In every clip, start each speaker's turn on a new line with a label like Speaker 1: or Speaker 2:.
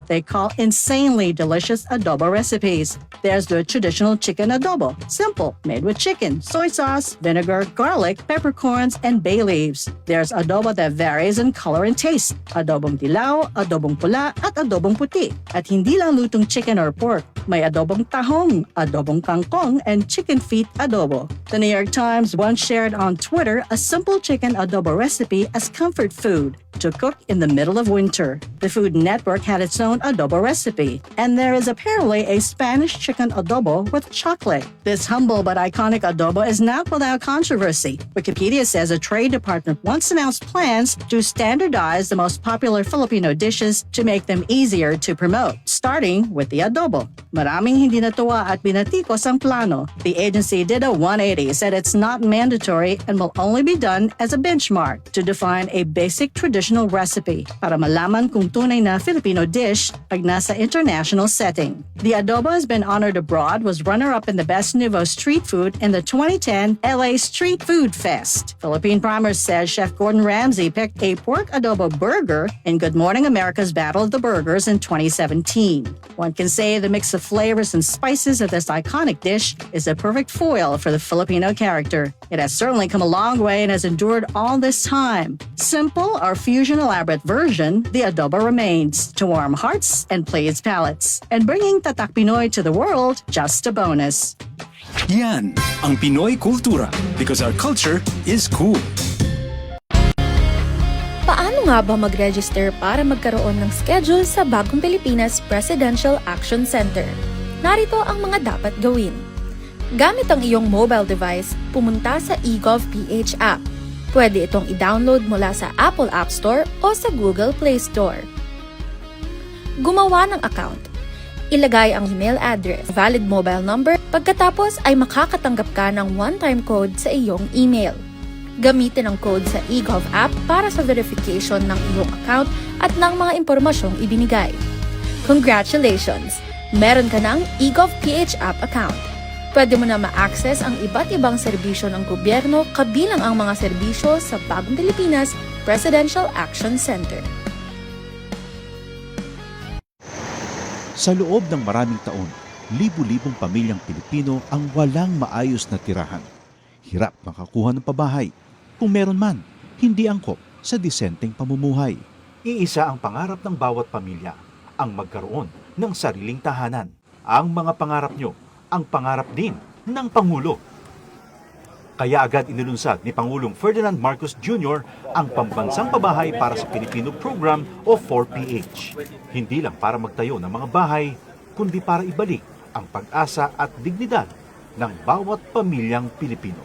Speaker 1: they call insanely delicious adobo recipes. There's the traditional chicken adobo, simple, made with chicken, soy sauce, vinegar, garlic, peppercorns, and bay leaves. There's adobo that varies in color and taste, adobong dilaw, adobong pula, at adobong puti. At hindi lang lutong chicken or pork, may adobong tahong, adobong kangkong, and chicken feet adobo. The New York Times once shared on Twitter a simple chicken adobo recipe as comfort food to cook in the middle of winter. The Food Network had its own adobo recipe, and there is apparently a Spanish chicken adobo with chocolate. This humble but iconic adobo is not without controversy. Wikipedia says a trade department once announced plans to standardize the most popular Filipino dishes to make them easier to promote, starting with the adobo. Maraming hindi natuwa at binatikos ang plano. The agency did a 180, said it's not mandatory and will only be done as a benchmark to define a basic traditional recipe para malaman kung tunay na Filipino dish pag nasa international setting. The adobo has been honored abroad, was runner-up in the Best Nouveau Street Food in the 2010 LA Street Food Fest. Philippine Primer says Chef Gordon Ramsay picked a pork adobo burger in Good Morning America's Battle of the Burgers in 2017. One can say the mix of flavors and spices of this iconic dish is a perfect foil for the Filipino character. It has certainly come a long way and has endured all this time. Simple or fusion elaborate version, the adobo remains to warm hearts and please palates. And bringing Tatak Pinoy to the world, just a bonus.
Speaker 2: Yan ang Pinoy kultura because our culture is cool.
Speaker 3: Paano nga ba mag-register para magkaroon ng schedule sa Bagong Pilipinas Presidential Action Center? Narito ang mga dapat gawin. Gamit ang iyong mobile device, pumunta sa eGov.ph app. Pwede itong i-download mula sa Apple App Store o sa Google Play Store. Gumawa ng account. Ilagay ang email address, valid mobile number, pagkatapos ay makakatanggap ka ng one-time code sa iyong email. Gamitin ang code sa eGov app para sa verification ng iyong account at ng mga impormasyong ibinigay. Congratulations! Meron ka ng eGov.ph app account. Pwede mo na ma-access ang iba't ibang serbisyo ng gobyerno kabilang ang mga serbisyo sa Bagong Pilipinas Presidential Action Center.
Speaker 4: Sa loob ng maraming taon, libu-libong pamilyang Pilipino ang walang maayos na tirahan. Hirap makakuha ng pabahay. Kung meron man, hindi angkop sa disenteng pamumuhay.
Speaker 5: Iisa ang pangarap ng bawat pamilya, ang magkaroon ng sariling tahanan. Ang mga pangarap nyo, ang pangarap din ng Pangulo. Kaya agad inilunsad ni Pangulong Ferdinand Marcos Jr. ang Pambansang Pabahay para sa Pilipino Program o 4PH. Hindi lang para magtayo ng mga bahay, kundi para ibalik ang pag-asa at dignidad ng bawat pamilyang Pilipino.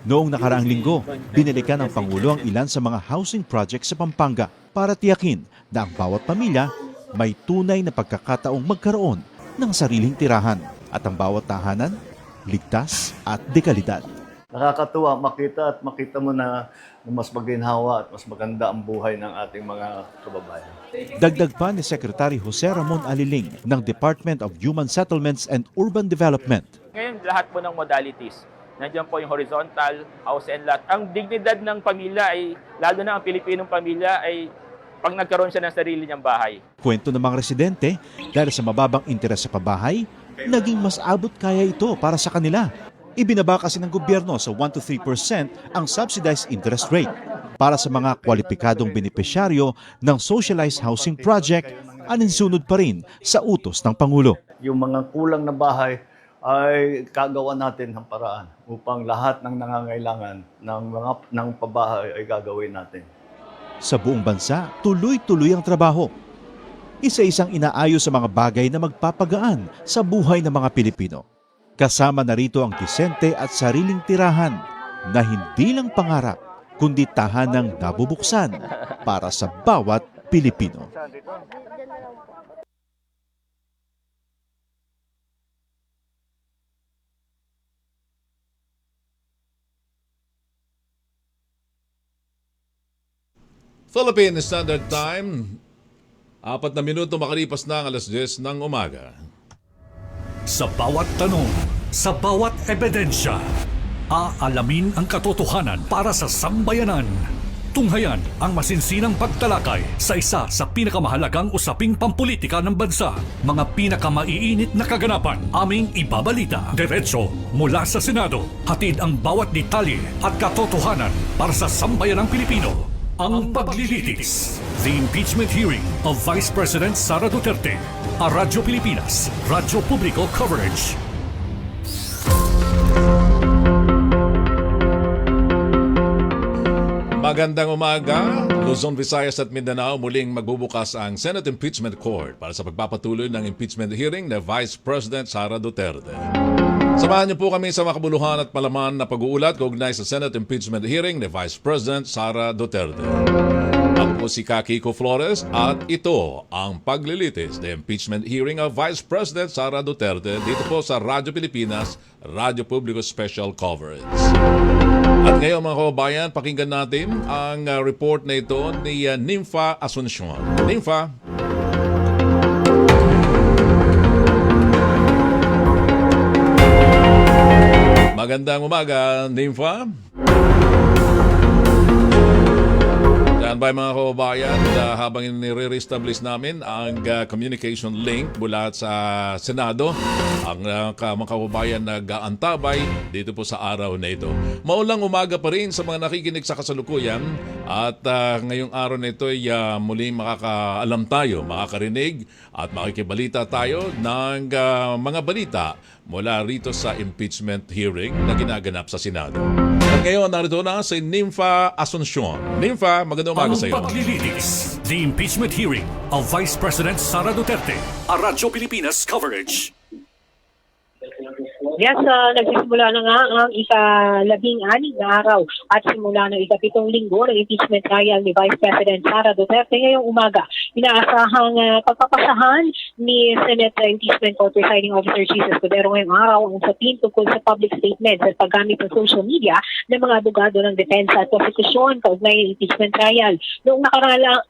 Speaker 4: Noong nakaraang linggo, binalikan ng Pangulo ang ilan sa mga housing projects sa Pampanga para tiyakin na ang bawat pamilya may tunay na pagkakataong magkaroon ng sariling tirahan at ang bawat tahanan, ligtas at dekalidad.
Speaker 6: Nakakatuwa makita mo na mas maginhawa at mas maganda ang buhay ng ating mga kababayan.
Speaker 4: Dagdag pa ni Secretary Jose Ramon Aliling ng Department of Human Settlements and Urban Development.
Speaker 7: Ngayon, lahat po ng modalities. Nandiyan po yung horizontal, house and lot. Ang dignidad ng pamilya ay, lalo na ang Pilipinong pamilya, ay pag nagkaroon siya ng sarili niyang bahay.
Speaker 4: Kwento ng mga residente, dahil sa mababang interes sa pabahay, naging mas abot kaya ito para sa kanila. Ibinaba kasi ng gobyerno sa 1 to 3% ang subsidized interest rate. Para sa mga kwalipikadong benepisyaryo ng socialized housing project, aninsunod pa rin sa utos ng Pangulo.
Speaker 6: Yung mga kulang na bahay ay kagawa natin ng paraan upang lahat ng nangangailangan ng pabahay ay gagawin natin.
Speaker 4: Sa buong bansa, tuloy-tuloy ang trabaho. Isa-isang inaayos sa mga bagay na magpapagaan sa buhay ng mga Pilipino. Kasama na rito ang disente at sariling tirahan na hindi lang pangarap, kundi tahanang nabubuksan para sa bawat Pilipino.
Speaker 8: Philippine Standard Time, 4 na minuto makalipas na ang 10:00 ng umaga.
Speaker 9: Sa bawat tanong, sa bawat ebidensya, aalamin ang katotohanan para sa sambayanan. Tunghayan ang masinsinang pagtalakay sa isa sa pinakamahalagang usaping pampolitika ng bansa. Mga pinakamaiinit na kaganapan aming ibabalita diretso mula sa Senado. Hatid ang bawat detalye at katotohanan para sa sambayanang Pilipino. Ang Paglilitis. The Impeachment Hearing of Vice President Sara Duterte. A Radyo Pilipinas. Radyo Publiko Coverage.
Speaker 8: Magandang umaga, Luzon, Visayas at Mindanao. Muling magbubukas ang Senate Impeachment Court para sa pagpapatuloy ng impeachment hearing ni Vice President Sara Duterte. Samahan niyo po kami sa makabuluhan at palaman na pag-uulat kaugnay sa Senate Impeachment Hearing ni Vice President Sara Duterte. Ako po si Kiko Flores at ito ang Paglilitis, the Impeachment Hearing of Vice President Sara Duterte dito po sa Radyo Pilipinas, Radyo Publiko Special Coverage. At ngayon mga kababayan, pakinggan natin ang report na ito ni Nympha Asuncion. Nympha. Magandang umaga, Nympha. Yan ba mga kababayan, habang nire-establish namin ang communication link mula sa Senado, ang mga kababayan nag-aantabay dito po sa araw na ito. Maulang umaga pa rin sa mga nakikinig sa kasalukuyan at ngayong araw na ito ay muling makakaalam tayo, makakarinig at makikibalita tayo ng mga balita mula rito sa impeachment hearing na ginaganap sa Senado. At ngayon, narito na si Nympha Asuncion. Nympha, magandang umaga sa iyo.
Speaker 9: Ang Paglilitis. The Impeachment Hearing of Vice President Sara Duterte. A Radyo Pilipinas Coverage.
Speaker 10: Yes, nagsisimula na nga ang ika-16 na araw at simula ng ika-7 linggo ng impeachment trial ni Vice President Sara Duterte ngayong umaga. Inaasahang pagpapasahan ni Senate Impeachment Court Presiding Officer Jesus Cordero ngayong araw ang usapin tungkol sa public statements at paggamit ng social media ng mga abogado ng depensa at prosekusyon kaugnay ng impeachment trial. Noong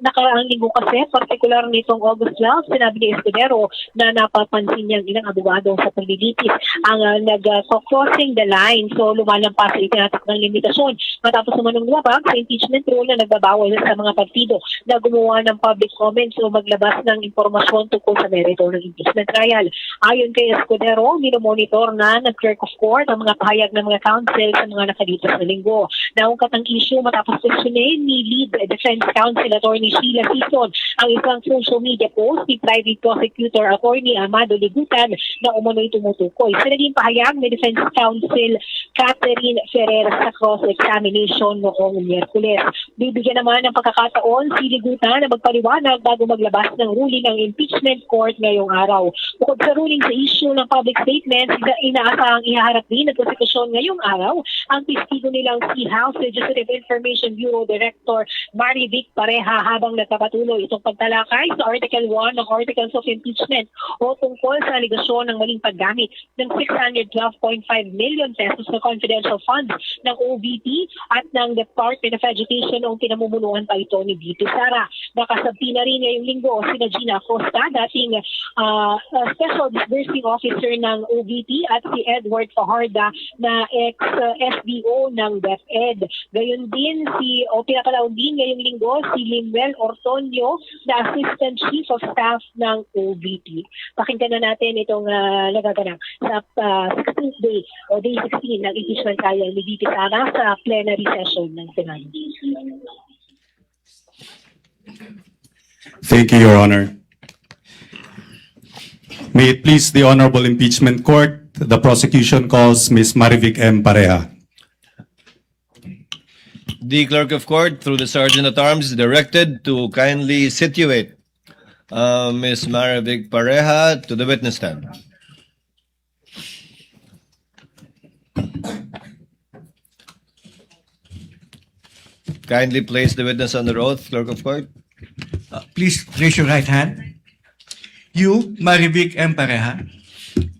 Speaker 10: nakaraang linggo kasi, partikular nitong August 12, sinabi ni Escudero na napapansin niyang ilang abogado sa paglilitis ang nag-crossing the line, so lumalampas sa itinatak ng limitasyon. Matapos naman ng lumabag sa impeachment rule na nagbabawal sa mga partido na gumawa ng public comments o maglabas ng impormasyon tungkol sa merito ng impeachment trial. Ayon kay Escudero, minomonitor na ng clerk of court ang mga pahayag ng mga counsel sa mga nakalipas na linggo. Naungkat ang issue matapos questionin ni Lead Defense Counsel Attorney Sheila Sison ang isang social media post ni Private Prosecutor Attorney Amado Ligutan na umano'y tumutukoy. Sa naging pahayag ni Defense Counsel Catherine Ferreira sa cross-examination noong Miyerkules. Bibigyan naman ng pagkakataon si Ligutan na magpaliwanag bago maglabas ng ruling ng impeachment court ngayong araw. Bukod sa ruling sa issue ng public statements, inaasahang ihaharap din ng prosekusyon ngayong araw ang testigo nilang si House Legislative Information Bureau Director Marivic Pareja habang nagpapatuloy itong pagtalakay sa Article 1 ng Articles of Impeachment o tungkol sa aligasyon ng maling paggamit ng 612.5 million pesos na confidential funds ng OVP at ng Department of Education noong pinamumunuan pa ito ni VP Sara. Nakasabti na rin ngayong linggo sina Gina Acosta, dating Special Disbursing Officer ng OVP at si Edward Fajarda na ex-SDO ng DepEd. Gayon din pinakalaon din ngayong linggo si Limuel Ortonio na Assistant Chief of Staff ng OVP. Pakinggan na natin itong nagaganap sa 16th day o day 16 ng impeachment trial ni VP Sara sa plenary session ng Senado.
Speaker 11: Thank you, Your Honor. May it please the Honorable Impeachment Court, the prosecution calls Ms. Marivic Pareja.
Speaker 12: The Clerk of Court, through the Sergeant at Arms, is directed to kindly situate Ms. Marivic Pareja to the witness stand. Kindly place the witness under oath, Clerk of Court.
Speaker 13: Please raise your right hand. You, Marivic Pareja,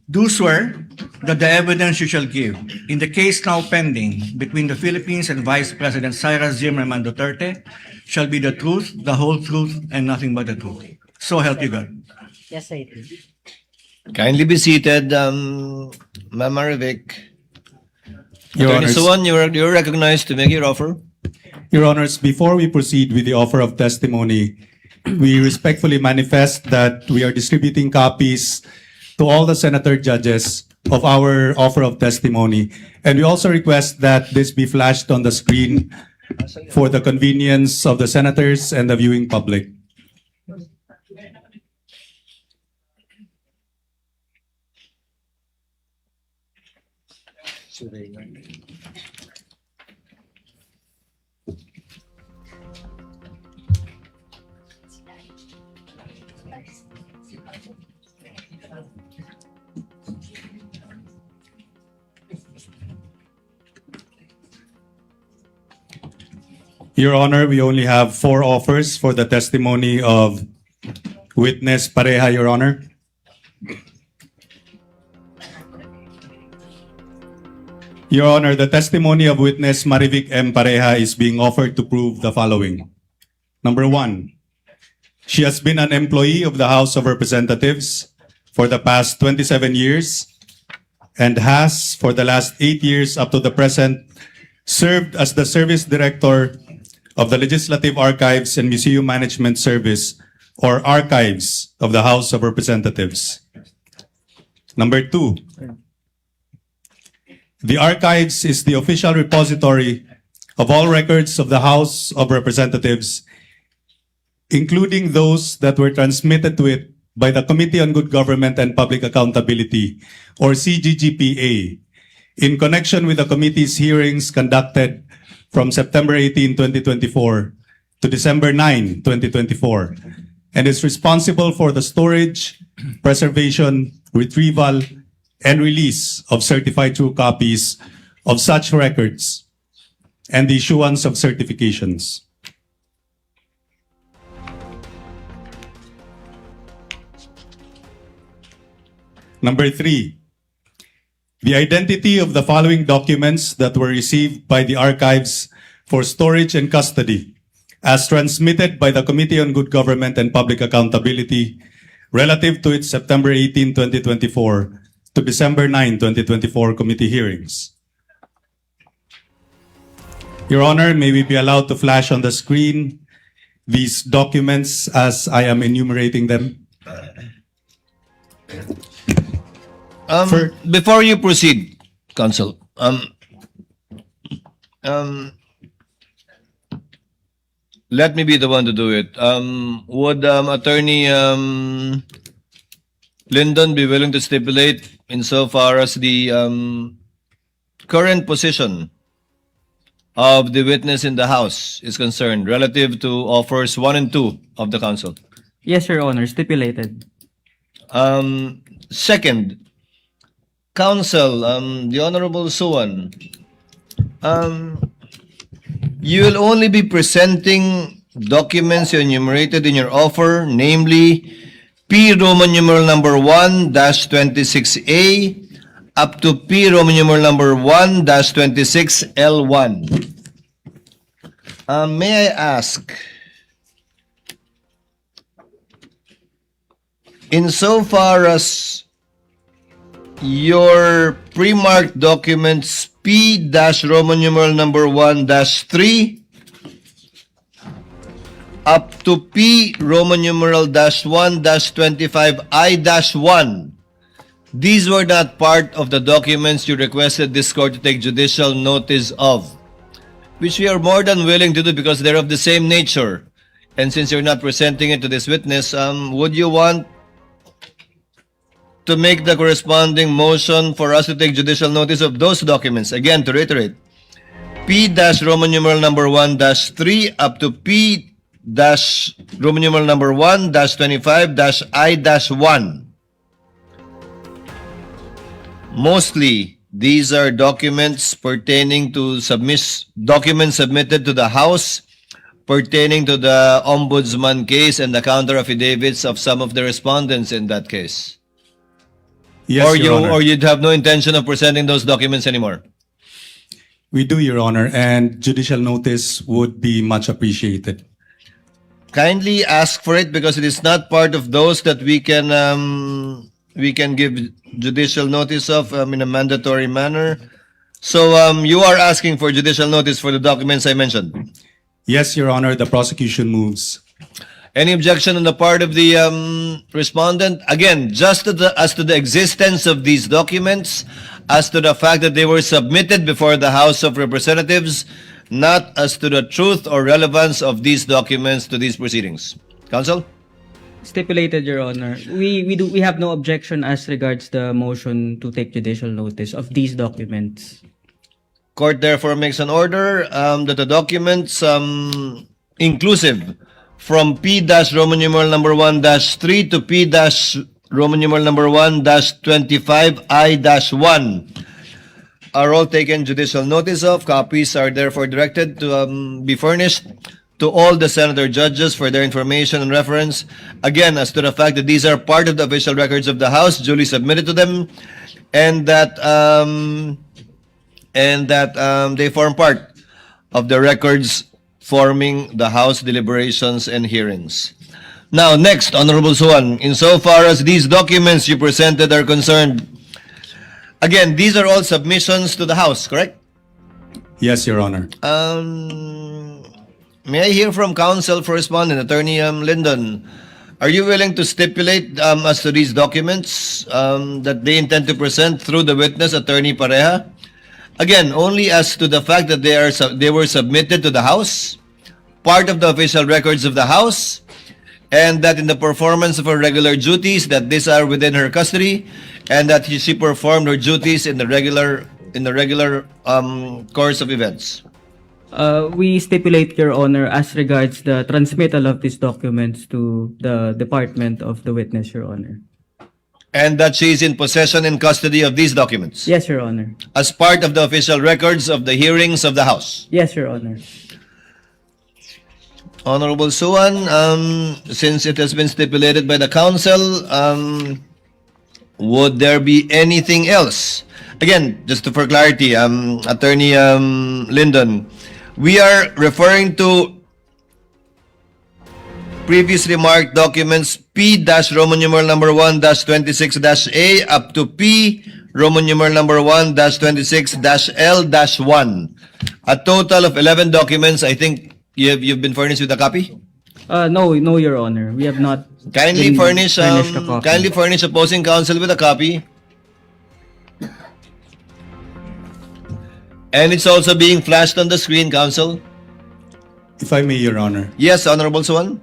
Speaker 13: do swear that the evidence you shall give in the case now pending between the Philippines and Vice President Sara Zimmerman Duterte shall be the truth, the whole truth, and nothing but the truth. So help you God.
Speaker 10: Yes, I do.
Speaker 12: Kindly be seated, Ma'am Marivic.
Speaker 11: Your
Speaker 12: Attorney
Speaker 11: Honors.
Speaker 12: Suwan, you're recognized to make your offer.
Speaker 11: Your Honors, before we proceed with the offer of testimony, we respectfully manifest that we are distributing copies to all the senator judges of our offer of testimony. And we also request that this be flashed on the screen for the convenience of the senators and the viewing public. Your Honor, we only have 4 offers for the testimony of witness Pareja, Your Honor. Your Honor, the testimony of witness Marivic Pareja is being offered to prove the following. Number 1, she has been an employee of the House of Representatives for the past 27 years and has, for the last 8 years up to the present, served as the Service Director of the Legislative Archives and Museum Management Service, or Archives of the House of Representatives. Number 2, the Archives is the official repository of all records of the House of Representatives, including those that were transmitted to it by the Committee on Good Government and Public Accountability, or CGGPA, in connection with the committee's hearings conducted from September 18, 2024 to December 9, 2024, and is responsible for the storage, preservation, retrieval, and release of certified true copies of such records and the issuance of certifications. Number 3, the identity of the following documents that were received by the archives for storage and custody as transmitted by the Committee on Good Government and Public Accountability relative to its September 18, 2024 to December 9, 2024 committee hearings. Your Honor, may we be allowed to flash on the screen these documents as I am enumerating them?
Speaker 12: Before you proceed, Counsel, let me be the one to do it. Would Attorney Lyndon be willing to stipulate insofar as the current position of the witness in the House is concerned relative to offers 1 and 2 of the Council?
Speaker 14: Yes, Your Honor, stipulated.
Speaker 12: Second, Counsel, the Honorable Suwan, you will only be presenting documents enumerated in your offer, namely P Roman numeral number 1-26A up to P Roman numeral number 1-26L1. May I ask, insofar as your pre-marked documents P-Roman numeral number 1-3 up to P Roman numeral -1-25I-1, these were not part of the documents you requested this court to take judicial notice of, which we are more than willing to do because they're of the same nature. And since you're not presenting it to this witness, would you want to make the corresponding motion for us to take judicial notice of those documents? Again, to reiterate, P-Roman numeral number 1-3 up to P-Roman numeral number 1-25-I-1. Mostly, these are documents pertaining to documents submitted to the House pertaining to the Ombudsman case and the counter affidavits of some of the respondents in that case.
Speaker 11: Yes, Your Honor.
Speaker 12: Or you'd have no intention of presenting those documents anymore?
Speaker 11: We do, Your Honor, and judicial notice would be much appreciated.
Speaker 12: Kindly ask for it because it is not part of those that we can give judicial notice of in a mandatory manner. So you are asking for judicial notice for the documents I mentioned?
Speaker 11: Yes, Your Honor, the prosecution moves.
Speaker 12: Any objection on the part of the respondent? Again, just as to the existence of these documents, as to the fact that they were submitted before the House of Representatives, not as to the truth or relevance of these documents to these proceedings. Counsel?
Speaker 14: Stipulated, Your Honor. We have no objection as regards the motion to take judicial notice of these documents.
Speaker 12: Court therefore makes an order that the documents inclusive from P-Roman numeral number 1-3 to P-Roman numeral number 1-25I-1 are all taken judicial notice of. Copies are therefore directed to be furnished to all the senator judges for their information and reference. Again, as to the fact that these are part of the official records of the House, duly submitted to them, and that they form part of the records forming the House deliberations and hearings. Now, next, Honorable Suwan, insofar as these documents you presented are concerned, again, these are all submissions to the House, correct?
Speaker 11: Yes, Your Honor.
Speaker 12: May I hear from counsel for respondent, Attorney Lyndon? Are you willing to stipulate as to these documents that they intend to present through the witness, Attorney Pareja? Again, only as to the fact that they were submitted to the House, part of the official records of the House, and that in the performance of her regular duties, that these are within her custody, and that she performed her duties in the regular course of events.
Speaker 14: We stipulate, Your Honor, as regards the transmittal of these documents to the department of the witness, Your Honor.
Speaker 12: And that she is in possession and custody of these documents?
Speaker 14: Yes, Your Honor.
Speaker 12: As part of the official records of the hearings of the House?
Speaker 14: Yes, Your Honor.
Speaker 12: Honorable Suwan, since it has been stipulated by the counsel, would there be anything else? Again, just for clarity, Attorney Lyndon, we are referring to previously marked documents P-Roman numeral number 1-26-A up to P-Roman numeral number 1-26-L-1. A total of 11 documents. I think you've been furnished with a copy?
Speaker 14: No, Your Honor. We have not.
Speaker 12: Kindly furnish
Speaker 14: a copy.
Speaker 12: kindly furnish opposing counsel with a copy. And it's also being flashed on the screen, counsel.
Speaker 11: If I may, Your Honor.
Speaker 12: Yes, Honorable Suwan.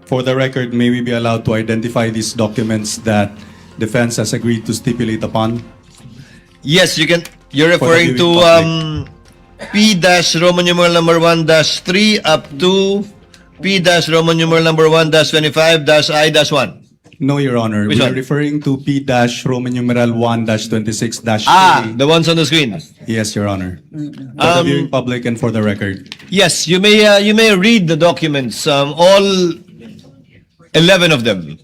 Speaker 11: For the record, may we be allowed to identify these documents that defense has agreed to stipulate upon?
Speaker 12: Yes, you can. You're referring to P-Roman numeral number 1-3 up to P-Roman numeral number 1-25-I-1.
Speaker 11: No, Your Honor.
Speaker 12: Which
Speaker 11: we
Speaker 12: one?
Speaker 11: are referring to P-Roman numeral 1-26-A.
Speaker 12: The ones on the screen.
Speaker 11: Yes, Your Honor. For the viewing public and for the record.
Speaker 12: Yes, you may read the documents, all 11 of them,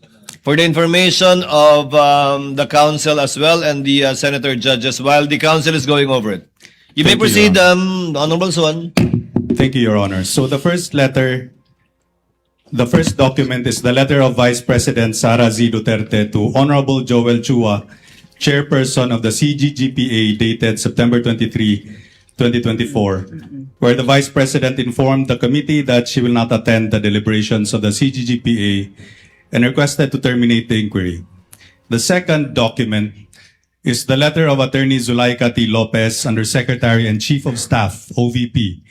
Speaker 12: for the information of the counsel as well and the senator judges while the counsel is going over it. You may proceed, Honorable Suwan.
Speaker 11: Thank you, Your Honor. So the first document is the letter of Vice President Sara Z. Duterte to Honorable Joel Chua, Chairperson of the CGGPA, dated September 23, 2024, where the Vice President informed the committee that she will not attend the deliberations of the CGGPA and requested to terminate the inquiry. The second document is the letter of Attorney Zulaika T. Lopez, Undersecretary and Chief of Staff, OVP,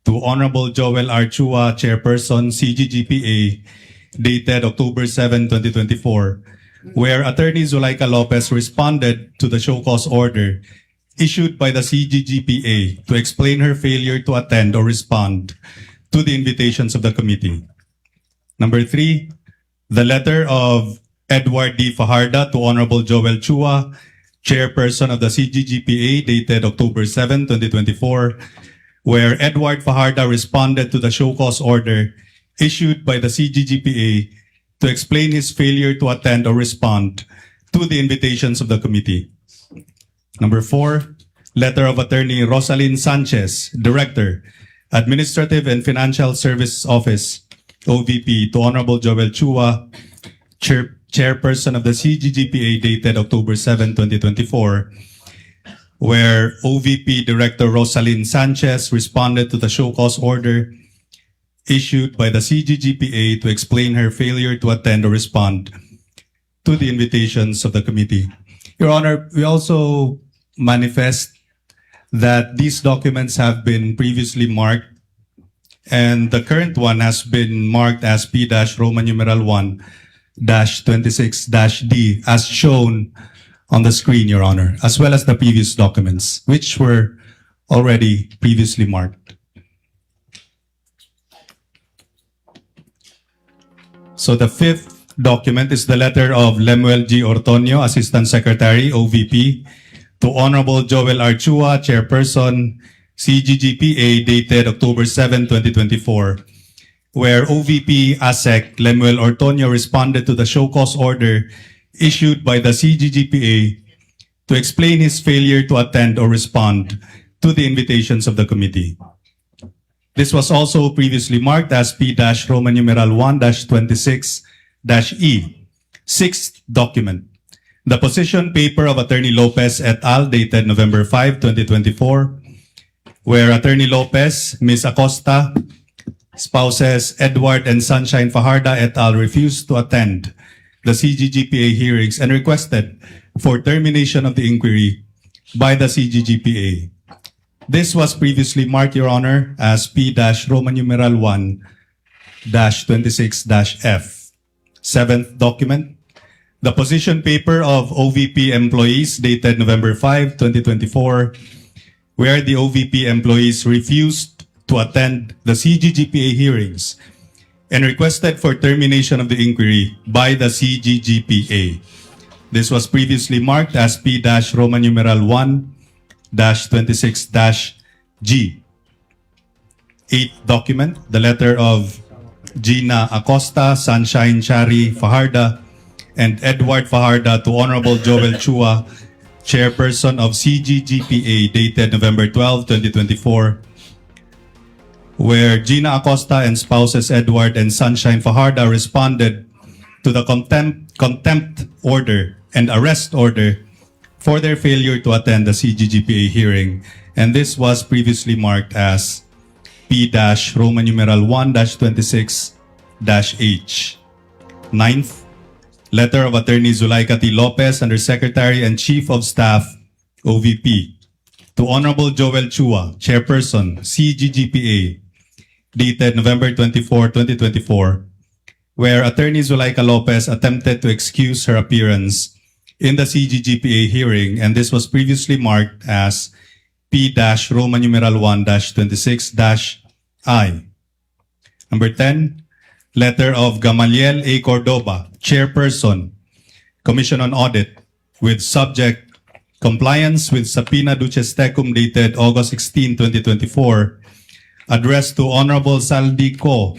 Speaker 11: to Honorable Joel R. Chua, Chairperson, CGGPA, dated October 7, 2024, where Attorney Zulaika Lopez responded to the show cause order issued by the CGGPA to explain her failure to attend or respond to the invitations of the committee. Number 3, the letter of Edward D. Fajarda to Honorable Joel Chua, Chairperson of the CGGPA, dated October 7, 2024, where Edward Fajarda responded to the show cause order issued by the CGGPA to explain his failure to attend or respond to the invitations of the committee. Number 4, letter of Attorney Rosalyn Sanchez, Director, Administrative and Financial Service Office, OVP, to Honorable Joel Chua, Chairperson of the CGGPA, dated October 7, 2024, where OVP Director Rosalyn Sanchez responded to the show cause order issued by the CGGPA to explain her failure to attend or respond to the invitations of the committee. Your Honor, we also manifest that these documents have been previously marked, and the current one has been marked as P-Roman numeral 1-26-D as shown on the screen, Your Honor, as well as the previous documents, which were already previously marked. So the fifth document is the letter of Lemuel G. Ortonio, Assistant Secretary, OVP, to Honorable Joel Archua, Chairperson, CGGPA, dated October 7, 2024, where OVP ASEC Lemuel Ortonio responded to the show cause order issued by the CGGPA to explain his failure to attend or respond to the invitations of the committee. This was also previously marked as P-Roman numeral 1-26-E. Sixth document. The position paper of Attorney Lopez et al. Dated November 5, 2024, where Attorney Lopez, Ms. Acosta, spouses Edward and Sunshine Fajarda et al. Refused to attend the CGGPA hearings and requested for termination of the inquiry by the CGGPA. This was previously marked, Your Honor, as P-Roman numeral 1-26-F. Seventh document. The position paper of OVP employees dated November 5, 2024, where the OVP employees refused to attend the CGGPA hearings and requested for termination of the inquiry by the CGGPA. This was previously marked as P-Roman numeral 1-26-G. Eighth document, the letter of Gina Acosta, Sunshine Shari Fajarda, and Edward Fajarda to Honorable Joel Chua, Chairperson of CGGPA, dated November 12, 2024, where Gina Acosta and spouses Edward and Sunshine Fajarda responded to the contempt order and arrest order for their failure to attend the CGGPA hearing, and this was previously marked as P-Roman numeral 1-26-H. Ninth, letter of Attorney Zulaika T. Lopez, Undersecretary and Chief of Staff, OVP, to Honorable Joel Chua, Chairperson, CGGPA, dated November 24, 2024, where Attorney Zulaika Lopez attempted to excuse her appearance in the CGGPA hearing, and this was previously marked as P-Roman numeral 1-26-I. Number 10, letter of Gamaliel A. Cordoba, Chairperson, Commission on Audit, with subject compliance with Subpoena Duces Tecum dated August 16, 2024, addressed to Honorable Saldi Co,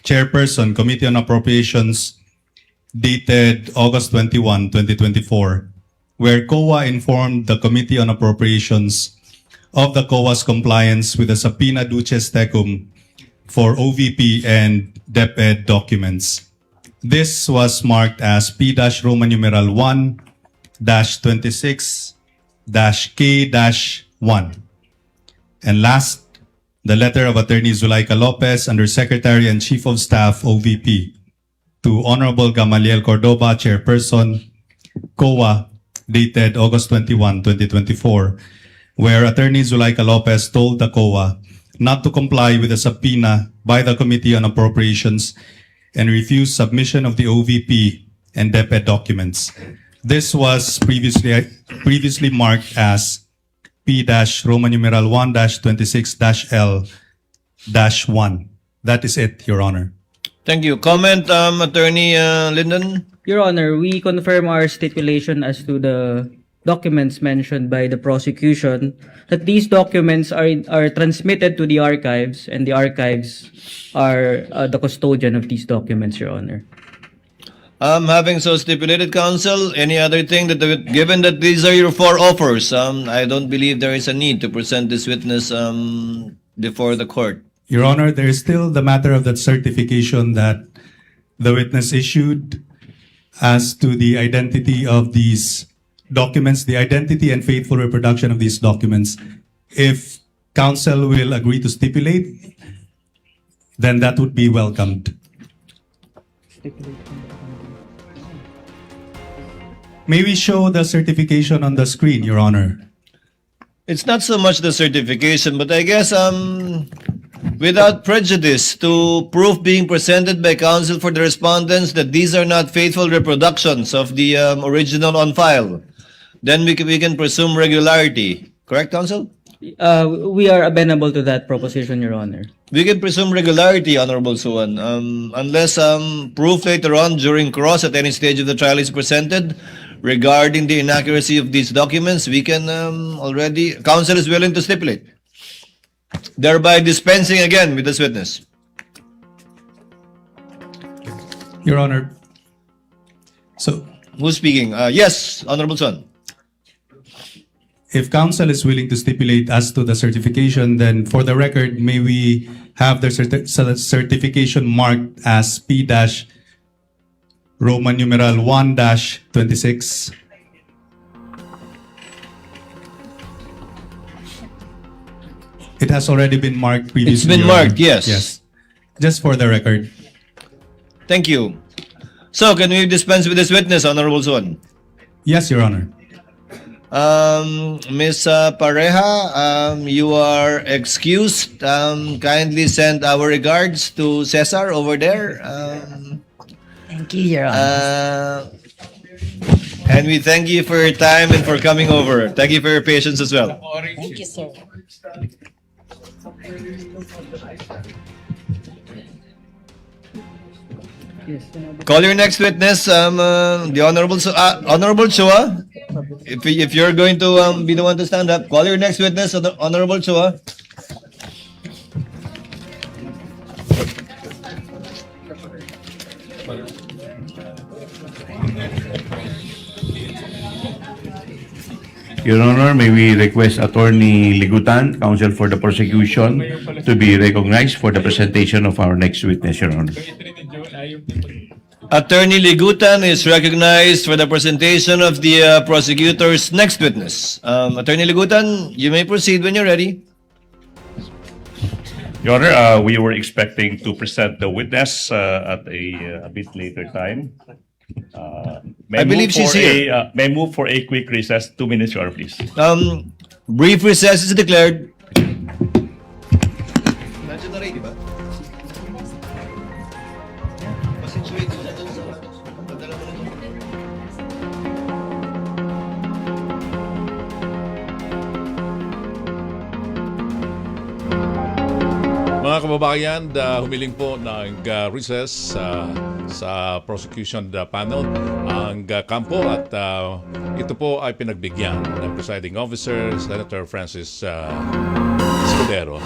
Speaker 11: Chairperson, Committee on Appropriations, dated August 21, 2024, where COA informed the Committee on Appropriations of the COA's compliance with the Subpoena Duces Tecum for OVP and DepEd documents. This was marked as P-Roman numeral 1-26-K-1. And last, the letter of Attorney Zulaika Lopez, Undersecretary and Chief of Staff, OVP, to Honorable Gamaliel Cordoba, Chairperson, COA, dated August 21, 2024, where Attorney Zulaika Lopez told the COA not to comply with the subpoena by the Committee on Appropriations and refused submission of the OVP and DepEd documents. This was previously marked as P-Roman numeral 1-26-L-1. That is it, Your Honor.
Speaker 12: Thank you. Comment, Attorney Linden?
Speaker 14: Your Honor, we confirm our stipulation as to the documents mentioned by the prosecution, that these documents are transmitted to the archives, and the archives are the custodian of these documents, Your Honor.
Speaker 12: Having so stipulated, counsel, any other thing that, given that these are your four offers, I don't believe there is a need to present this witness before the court.
Speaker 11: Your Honor, there is still the matter of that certification that the witness issued as to the identity of these documents, the identity and faithful reproduction of these documents. If counsel will agree to stipulate, then that would be welcomed. May we show the certification on the screen, Your Honor?
Speaker 12: It's not so much the certification, but I guess without prejudice to proof being presented by counsel for the respondents that these are not faithful reproductions of the original on file, then we can presume regularity. Correct, counsel?
Speaker 14: We are amenable to that proposition, Your Honor.
Speaker 12: We can presume regularity, Honorable Suwan, unless proof later on during cross at any stage of the trial is presented regarding the inaccuracy of these documents. We can counsel is willing to stipulate, thereby dispensing again with this witness.
Speaker 11: Your Honor. So,
Speaker 12: who's speaking? Yes, Honorable Suwan.
Speaker 11: If counsel is willing to stipulate as to the certification, then for the record, may we have the certification marked as P-Roman numeral 1-26? It has already been marked previously.
Speaker 12: It's been marked, yes.
Speaker 11: Yes. Just for the record.
Speaker 12: Thank you. So, can we dispense with this witness, Honorable Suwan?
Speaker 11: Yes, Your Honor.
Speaker 12: Ms. Pareja, you are excused. Kindly send our regards to Cesar over there.
Speaker 15: Thank you, Your Honor.
Speaker 12: And we thank you for your time and for coming over. Thank you for your patience as well.
Speaker 15: Thank you, sir.
Speaker 12: Call your next witness, the Honorable Chua. If you're going to be the one to stand up, call your next witness, Honorable Chua.
Speaker 16: Your Honor, may we request Attorney Ligutan, counsel for the prosecution, to be recognized for the presentation of our next witness, Your Honor.
Speaker 12: Attorney Ligutan is recognized for the presentation of the prosecutor's next witness. Attorney Ligutan, you may proceed when you're ready.
Speaker 16: Your Honor, we were expecting to present the witness at a bit later time.
Speaker 12: I believe she's here.
Speaker 16: May move for a quick recess, 2 minutes, Your Honor, please.
Speaker 12: Brief recess is declared.
Speaker 8: Mga kababayan, humiling po ng recess sa prosecution panel ang kampo at ito po ay pinagbigyan ng presiding officer, Senator Francis Escudero.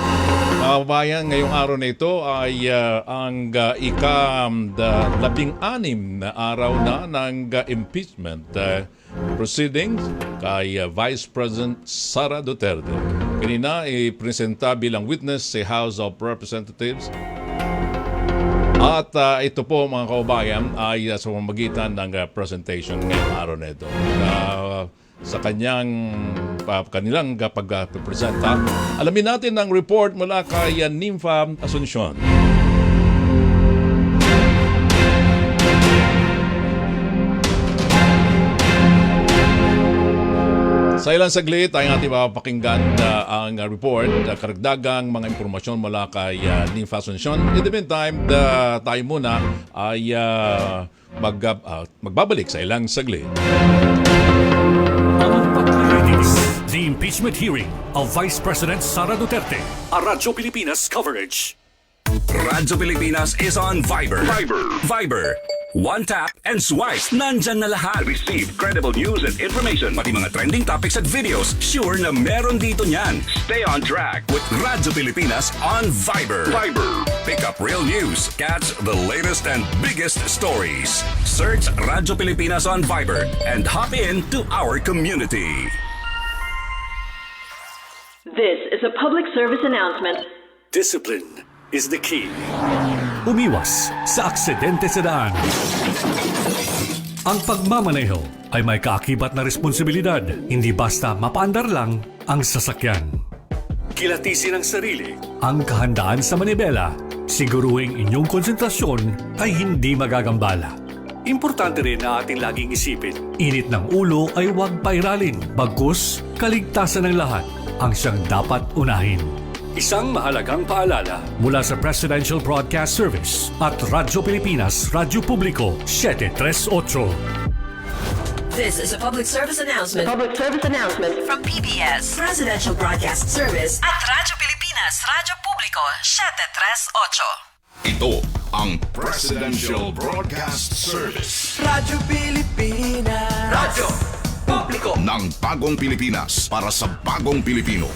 Speaker 8: Mga kababayan, ngayong araw na ito ay ang ika-16 na araw na ng impeachment proceedings kay Vice President Sara Duterte. Kanina ipresenta bilang witness si House of Representatives. At ito po mga kababayan ay sa pamamagitan ng presentation ngayong araw na ito. Sa kanilang pag-presenta, alamin natin ang report mula kay Nympha Asuncion. Sa ilang saglit ay ating mapapakinggan ang report, karagdagang mga impormasyon mula kay Nympha Asuncion. In the meantime, tayo muna ay magbabalik sa ilang saglit.
Speaker 9: Paglilitis, the impeachment hearing of Vice President Sara Duterte. A Radyo Pilipinas coverage. Radyo Pilipinas is on Viber. Viber. One tap and swipe. Nandyan na lahat. Receive credible news and information. Pati mga trending topics at videos. Sure na meron dito niyan. Stay on track with Radyo Pilipinas on Viber. Pick up real news. Catch the latest and biggest stories. Search Radyo Pilipinas on Viber and hop in to our community.
Speaker 17: This is a public service announcement.
Speaker 9: Discipline is the key. Umiwas sa aksidente sa daan. Ang pagmamaneho ay may kaakibat na responsibilidad. Hindi basta mapaandar lang ang sasakyan. Kilatisin ang sarili, ang kahandaan sa manibela. Siguruhing inyong konsentrasyon ay hindi magagambala. Importante rin na ating laging isipin, init ng ulo ay huwag pairalin. Bagkus, kaligtasan ng lahat ang siyang dapat unahin. Isang mahalagang paalala mula sa Presidential Broadcast Service at Radyo Pilipinas, Radyo Publiko, 738.
Speaker 15: This is a public service announcement.
Speaker 17: Public service announcement.
Speaker 15: From PBS, Presidential Broadcast Service at Radyo Pilipinas, Radyo Publiko, 738.
Speaker 18: Ito ang Presidential Broadcast Service.
Speaker 15: Radyo Pilipinas.
Speaker 18: Radyo Publiko ng bagong Pilipinas para sa bagong Pilipino.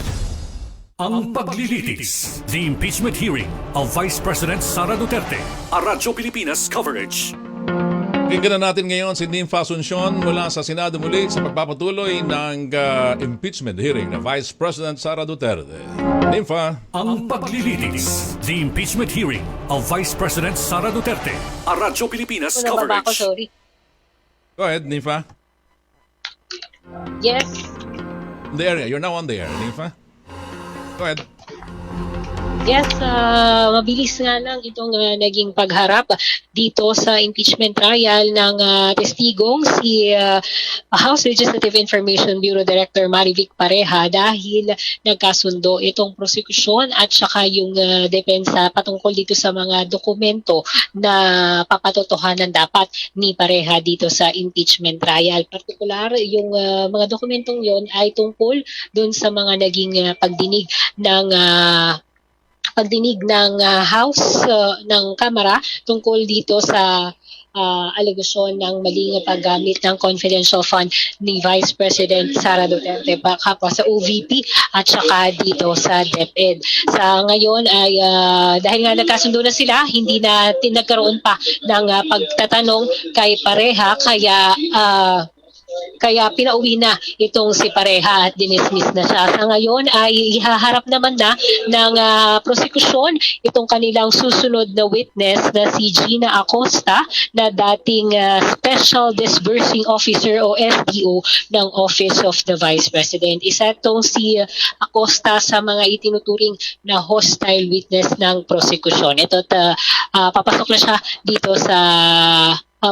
Speaker 9: Ang Paglilitis, the impeachment hearing of Vice President Sara Duterte, a Radyo Pilipinas coverage.
Speaker 8: Pakinggan na natin ngayon si Nympha Asuncion mula sa Senado muli sa pagpapatuloy ng impeachment hearing na Vice President Sara Duterte. Nympha.
Speaker 9: Ang Paglilitis, the impeachment hearing of Vice President Sara Duterte, a Radyo Pilipinas coverage.
Speaker 10: Sorry.
Speaker 8: Go ahead, Nympha.
Speaker 10: Yes.
Speaker 8: In the area. You're now on the air, Nympha. Go ahead.
Speaker 10: Yes, mabilis nga lang itong naging pagharap dito sa impeachment trial ng testigong si House Legislative Information Bureau Director Marivic Pareja dahil nagkasundo itong prosekusyon at saka yung depensa patungkol dito sa mga dokumento na papatotohanan dapat ni Pareja dito sa impeachment trial. Partikular, yung mga dokumentong yon ay tungkol doon sa mga naging pagdinig ng House ng Kamara tungkol dito sa alegasyon ng maling paggamit ng confidential fund ni Vice President Sara Duterte kapwa sa OVP at saka dito sa DepEd. Sa ngayon ay dahil nga nagkasundo na sila, hindi na nagkaroon pa ng pagtatanong kay Pareja kaya pinauwi na itong si Pareja at dinismiss na siya. Sa ngayon ay ihaharap naman na ng prosekusyon itong kanilang susunod na witness na si Gina Acosta na dating Special Disbursing Officer o SDO ng Office of the Vice President. Isa itong si Acosta sa mga itinuturing na hostile witness ng prosekusyon. Ito papasok na siya dito sa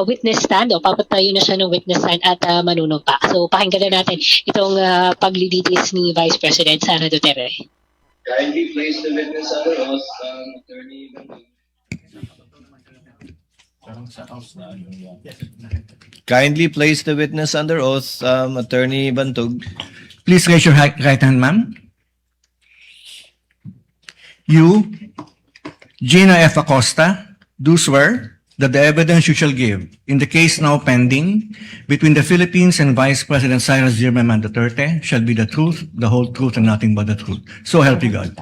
Speaker 10: witness stand o papatayo na siya ng witness stand at manunumpa. So pakinggan na natin itong paglilitis ni Vice President Sara Duterte.
Speaker 12: Kindly place the witness under oath, Attorney. Kindly place the witness under oath, Attorney Bantog.
Speaker 13: Please raise your right hand, ma'am. You, Gina F. Acosta, do swear that the evidence you shall give in the case now pending between the Philippines and Vice President Sara Duterte shall be the truth, the whole truth, and nothing but the truth. So help you God.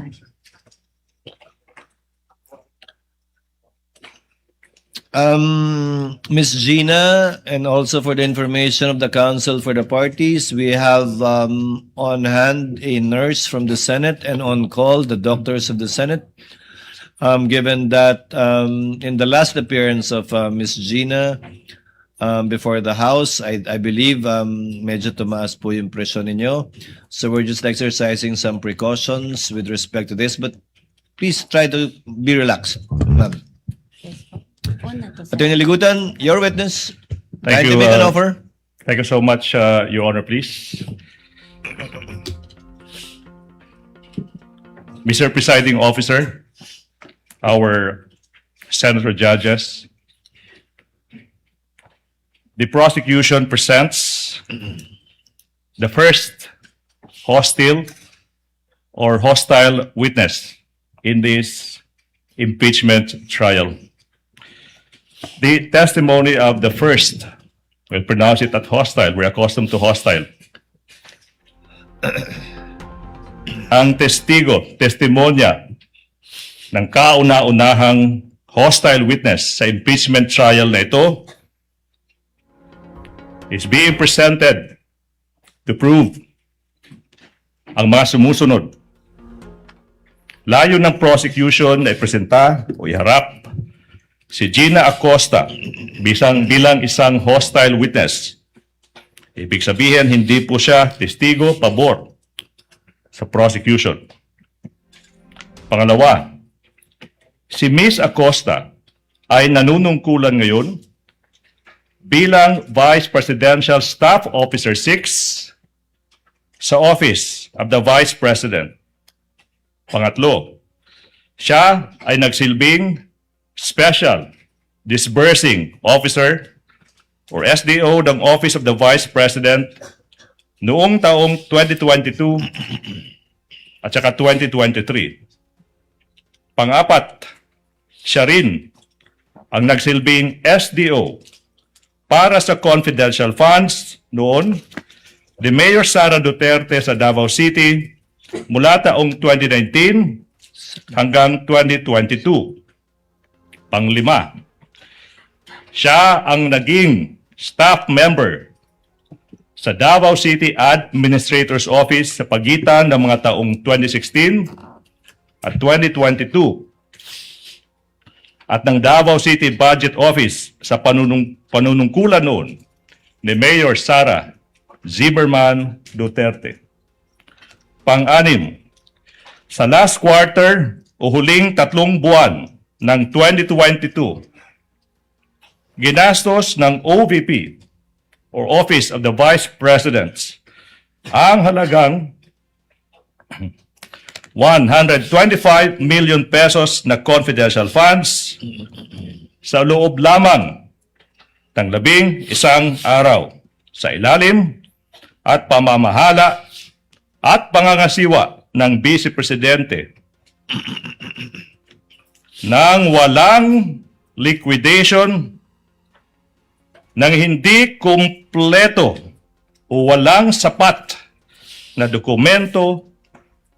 Speaker 12: Ms. Gina, and also for the information of the counsel for the parties, we have on hand a nurse from the Senate and on call the doctors of the Senate. Given that in the last appearance of Ms. Gina before the House, I believe medyo tumaas po yung presyon ninyo. So we're just exercising some precautions with respect to this, but please try to be relaxed. Attorney Ligutan, your witness.
Speaker 16: Thank
Speaker 12: Kindly
Speaker 16: you.
Speaker 12: make an offer.
Speaker 16: Thank you so much, Your Honor, please. Mr. Presiding Officer, our senator judges, the prosecution presents the first hostile witness in this impeachment trial. The testimony of the first, we'll pronounce it at hostile, we're accustomed to hostile. Ang testimonya ng kauna-unahang hostile witness sa impeachment trial na ito is being presented to prove ang mga sumusunod. Layo ng prosecution ay presenta o iharap si Gina Acosta bilang isang hostile witness Ibig sabihin, hindi po siya testigo pabor sa prosecution. Pangalawa, si Ms. Acosta ay nanunungkulan ngayon bilang Vice Presidential Staff Officer 6 sa Office of the Vice President. Pangatlo, siya ay nagsilbing Special Disbursing Officer or SDO ng Office of the Vice President noong taong 2022 at saka 2023. Pang-apat, siya rin ang nagsilbing SDO para sa confidential funds noon ni Mayor Sara Duterte sa Davao City mula taong 2019 hanggang 2022. Panglima, siya ang naging staff member sa Davao City Administrator's Office sa pagitan ng mga taong 2016 at 2022 at ng Davao City Budget Office sa panunungkulan noon ni Mayor Sara Zimmerman Duterte. Pang-anim, sa last quarter o huling 3 buwan ng 2022, ginastos ng OVP or Office of the Vice President ang halagang 125 million pesos na confidential funds sa loob lamang ng 11 araw sa ilalim at pamamahala at pangangasiwa ng Vice Presidente nang walang liquidation, nang hindi kumpleto o walang sapat na dokumento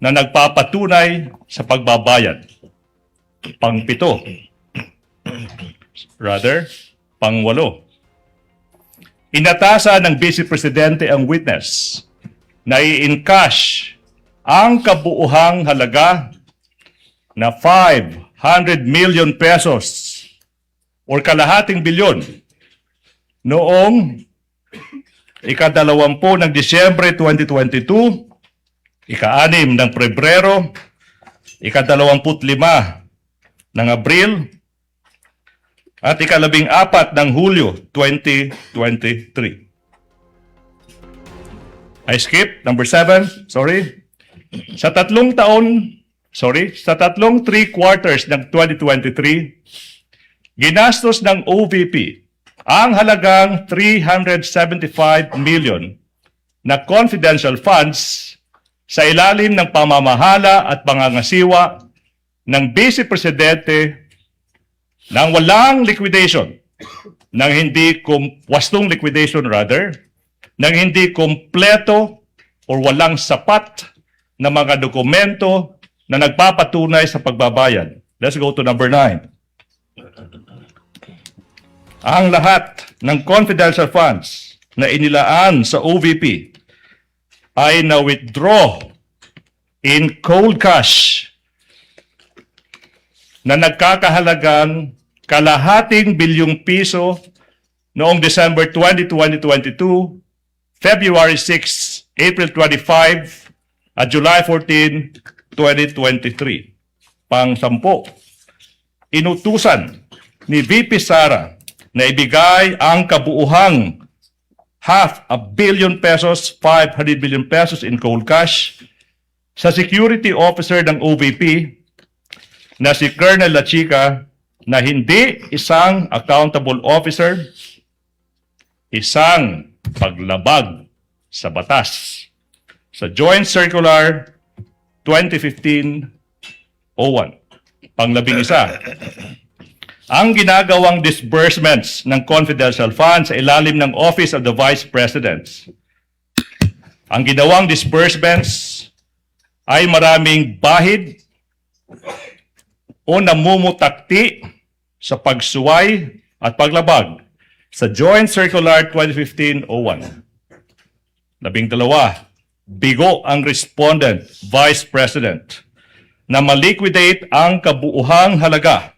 Speaker 16: na nagpapatunay sa pagbabayad. Pang-7. Pang-8. Inatasan ng Vice Presidente ang witness na i-encash ang kabuuhang halaga na 500 million pesos or kalahating bilyon noong ika-20 ng Disyembre 2022, ika-6 ng Pebrero, ika-25 ng Abril, at ika-14 ng Hulyo 2023. I skip number 7, sorry. Sa tatlong 3 quarters ng 2023, ginastos ng OVP ang halagang 375 million na confidential funds sa ilalim ng pamamahala at pangangasiwa ng Vice Presidente nang walang liquidation, nang hindi wastong liquidation nang hindi kompleto or walang sapat na mga dokumento na nagpapatunay sa pagbabayad. Let's go to number 9. Ang lahat ng confidential funds na inilaan sa OVP ay na-withdraw in cold cash na nagkakahalagang kalahating bilyong piso noong December 20, 2022, February 6, April 25, at July 14, 2023. Pang-10, inutusan ni VP Sara na ibigay ang kabuuhang 500 million pesos, 500 million pesos in cold cash sa security officer ng OVP na si Colonel Lachica na hindi isang accountable officer, isang paglabag sa batas. Sa Joint Circular 2015-01, pang-11, ang ginagawang disbursements ng confidential funds sa ilalim ng Office of the Vice President. Ang ginawang disbursements ay maraming bahid o namumutakti sa pagsuway at paglabag sa Joint Circular 2015-01. 12, bigo ang respondent, Vice President, na maliquidate ang kabuuhang halaga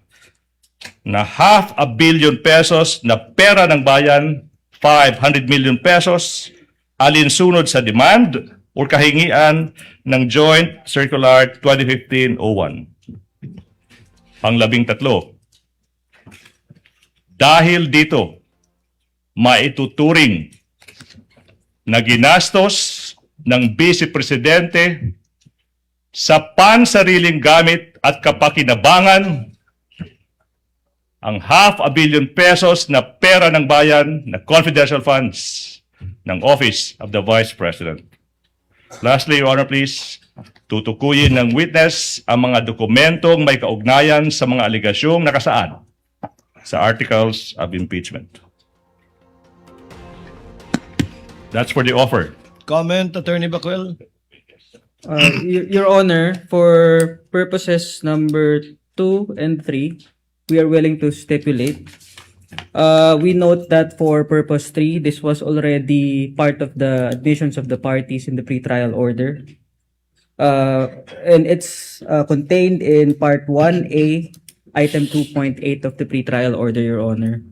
Speaker 16: na 500 million pesos na pera ng bayan, 500 million pesos, alinsunod sa demand o kahingian ng Joint Circular 2015-01. Pang-13, dahil dito, maituturing na ginastos ng Vice Presidente sa pansariling gamit at kapakinabangan ang $500 million pesos na pera ng bayan na confidential funds ng Office of the Vice President. Lastly, Your Honor, please, tutukuyin ng witness ang mga dokumentong may kaugnayan sa mga aligasyong nakasaad sa Articles of Impeachment. That's for the offer.
Speaker 12: Comment, Attorney Bacuel?
Speaker 14: Your Honor, for purposes number 2 and 3, we are willing to stipulate. We note that for purpose 3, this was already part of the admissions of the parties in the pretrial order. And it's contained in Part 1A, Item 2.8 of the pretrial order, Your Honor.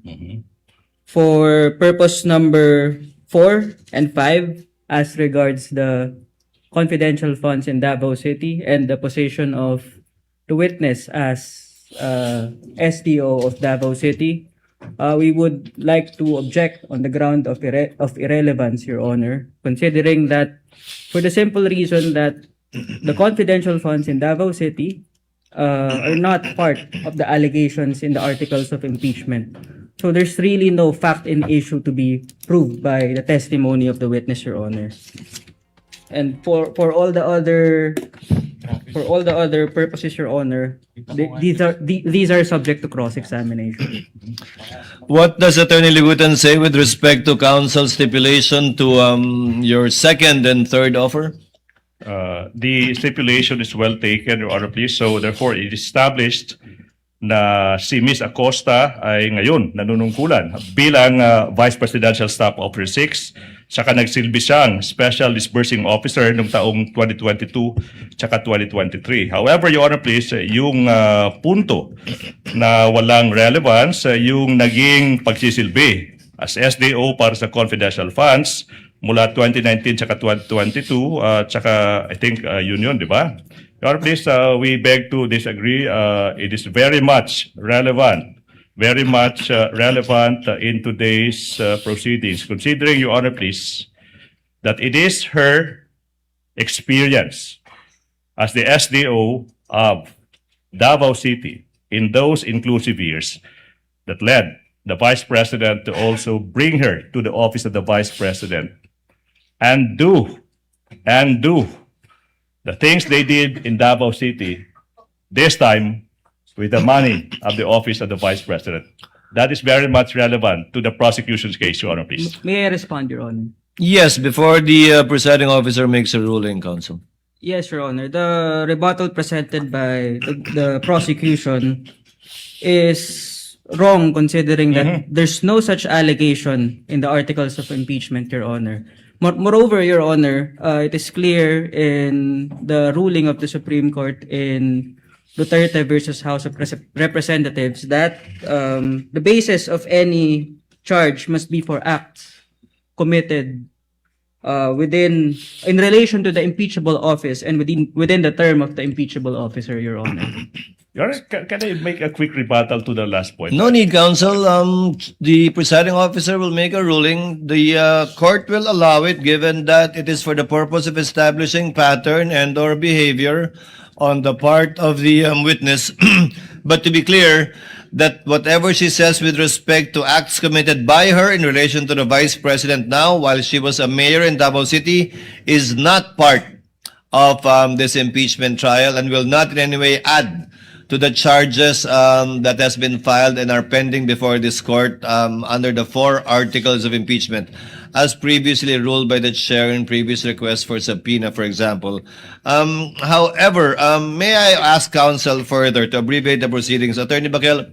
Speaker 14: For purpose number 4 and 5, as regards the confidential funds in Davao City and the position of the witness as SDO of Davao City, we would like to object on the ground of irrelevance, Your Honor, considering that for the simple reason that the confidential funds in Davao City are not part of the allegations in the articles of impeachment. So there's really no fact in issue to be proved by the testimony of the witness, Your Honor. And for all the other purposes, Your Honor, these are subject to cross-examination.
Speaker 12: What does Attorney Ligutan say with respect to counsel's stipulation to your second and third offer?
Speaker 16: The stipulation is well taken, Your Honor, please. So therefore, it is established na si Ms. Acosta ay ngayon nanunungkulan bilang Vice Presidential Staff Officer 6, saka nagsilbi siyang Special Disbursing Officer noong taong 2022 saka 2023. However, Your Honor, please, yung punto na walang relevance, yung naging pagsisilbi as SDO para sa confidential funds mula 2019 saka 2022, saka I think yun, di ba? Your Honor, please, we beg to disagree. It is very much relevant in today's proceedings, considering, Your Honor, please, that it is her experience as the SDO of Davao City in those inclusive years that led the Vice President to also bring her to the office of the Vice President and do the things they did in Davao City, this time with the money of the office of the Vice President. That is very much relevant to the prosecution's case, Your Honor, please.
Speaker 14: May I respond, Your Honor?
Speaker 12: Yes, before the presiding officer makes a ruling, counsel.
Speaker 14: Yes, Your Honor. The rebuttal presented by the prosecution is wrong, considering that there's no such allegation in the articles of impeachment, Your Honor. Moreover, Your Honor, it is clear in the ruling of the Supreme Court in Duterte versus House of Representatives that the basis of any charge must be for acts committed in relation to the impeachable office and within the term of the impeachable officer, Your Honor.
Speaker 16: Your Honor, can I make a quick rebuttal to the last point?
Speaker 12: No need, counsel. The presiding officer will make a ruling. The court will allow it, given that it is for the purpose of establishing pattern and or behavior on the part of the witness. But to be clear, that whatever she says with respect to acts committed by her in relation to the Vice President now, while she was a mayor in Davao City, is not part of this impeachment trial and will not in any way add to the charges that has been filed and are pending before this court under the 4 articles of impeachment, as previously ruled by the chair in previous requests for subpoena, for example. However, may I ask counsel further to abbreviate the proceedings? Attorney Bakel,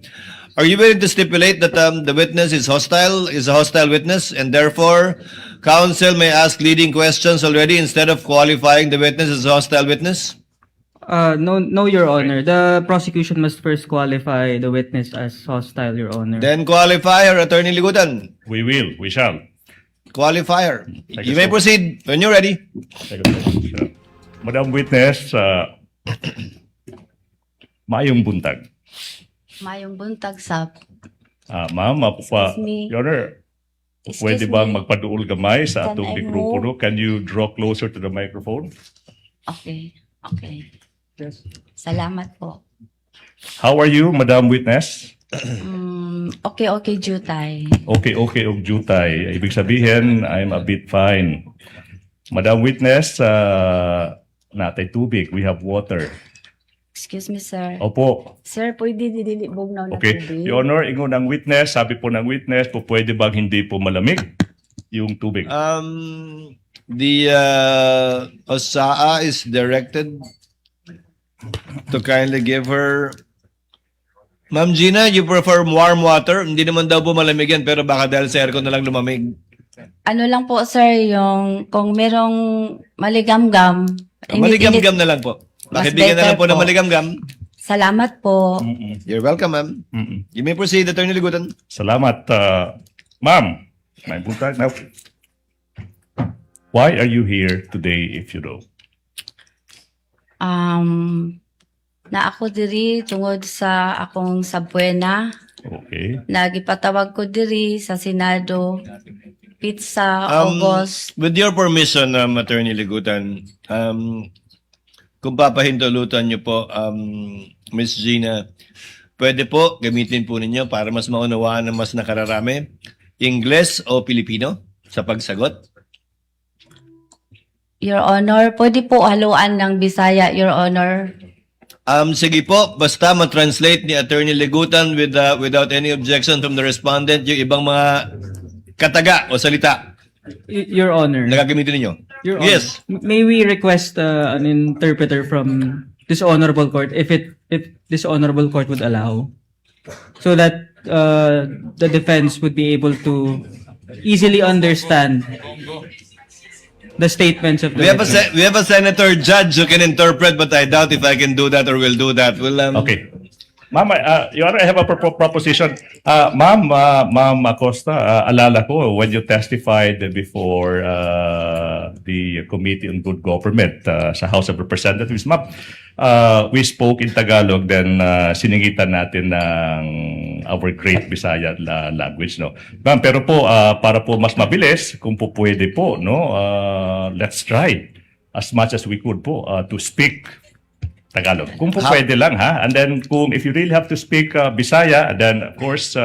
Speaker 12: are you willing to stipulate that the witness is a hostile witness, and therefore counsel may ask leading questions already instead of qualifying the witness as a hostile witness?
Speaker 14: No, Your Honor. The prosecution must first qualify the witness as hostile, Your Honor.
Speaker 12: Then qualify her, Attorney Ligutan.
Speaker 16: We shall.
Speaker 12: qualifier.
Speaker 16: Thank
Speaker 12: You
Speaker 16: you
Speaker 12: may
Speaker 16: so
Speaker 12: proceed when you're ready.
Speaker 16: Thank you so much. Madam Witness, maayong buntag.
Speaker 19: Mayong buntag sa
Speaker 16: Ma'am,
Speaker 19: Excuse me.
Speaker 16: Your Honor, pwede
Speaker 19: Excuse
Speaker 16: bang
Speaker 19: me.
Speaker 16: magpaduol gamay sa
Speaker 19: Can
Speaker 16: atong
Speaker 19: I
Speaker 16: mikropono?
Speaker 19: move?
Speaker 16: Can you draw closer to the microphone?
Speaker 19: Okay. Salamat po.
Speaker 16: How are you, Madam Witness?
Speaker 19: Okay, Jutay.
Speaker 16: Okay, og jutay. Ibig sabihin, I'm a bit fine. Madam Witness, natay tubig. We have water.
Speaker 19: Excuse me, sir.
Speaker 16: Opo.
Speaker 19: Sir, pwede didilibog na
Speaker 16: Okay.
Speaker 19: tubig?
Speaker 16: Your Honor, ingon ng witness, sabi po ng witness, po pwede bang hindi po malamig yung tubig?
Speaker 12: The OSAA is directed to kindly give her. Ma'am Gina, you prefer warm water? Hindi naman daw po malamig yan, pero baka dahil sa aircon na lang lumamig.
Speaker 19: Ano lang po, sir, yung kung merong maligamgam.
Speaker 12: Maligam-gam na lang po. Bakit bigyan na lang po ng maligam-gam?
Speaker 19: Salamat po.
Speaker 12: You're welcome, ma'am. You may proceed, Attorney Ligutan.
Speaker 16: Salamat, ma'am. May buntag na. Why are you here today if you know?
Speaker 19: Na ako diri tungod sa akong sabwena.
Speaker 16: Okay.
Speaker 19: Nagipatawag ko diri sa Senado. Pizza, August.
Speaker 12: With your permission, Attorney Ligutan, kung papahintulutan niyo po, Miss Gina, pwede po gamitin po ninyo para mas maunawaan ng mas nakararami, Ingles o Pilipino sa pagsagot?
Speaker 19: Your Honor, pwede po haluan ng Bisaya, Your Honor.
Speaker 12: Sige po, basta ma-translate ni Attorney Ligutan without any objection from the respondent yung ibang mga kataga o salita.
Speaker 14: Your Honor.
Speaker 12: Nagagamitin ninyo?
Speaker 14: Your Honor.
Speaker 12: Yes.
Speaker 14: May we request an interpreter from this honorable court if this honorable court would allow, so that the defense would be able to easily understand the statements of the
Speaker 12: We have a senator judge who can interpret, but I doubt if I can do that or will do that.
Speaker 16: Okay. Ma'am, Your Honor, I have a proposition. Ma'am Acosta, alala ko when you testified before the Committee on Good Government sa House of Representatives, ma'am, we spoke in Tagalog, then siningitan natin ng our great Bisaya language, no? Ma'am, pero po, para po mas mabilis, kung po pwede po, no, let's try as much as we could po to speak Tagalog. Kung po pwede lang, ha? And then, if you really have to speak Bisaya, then of course,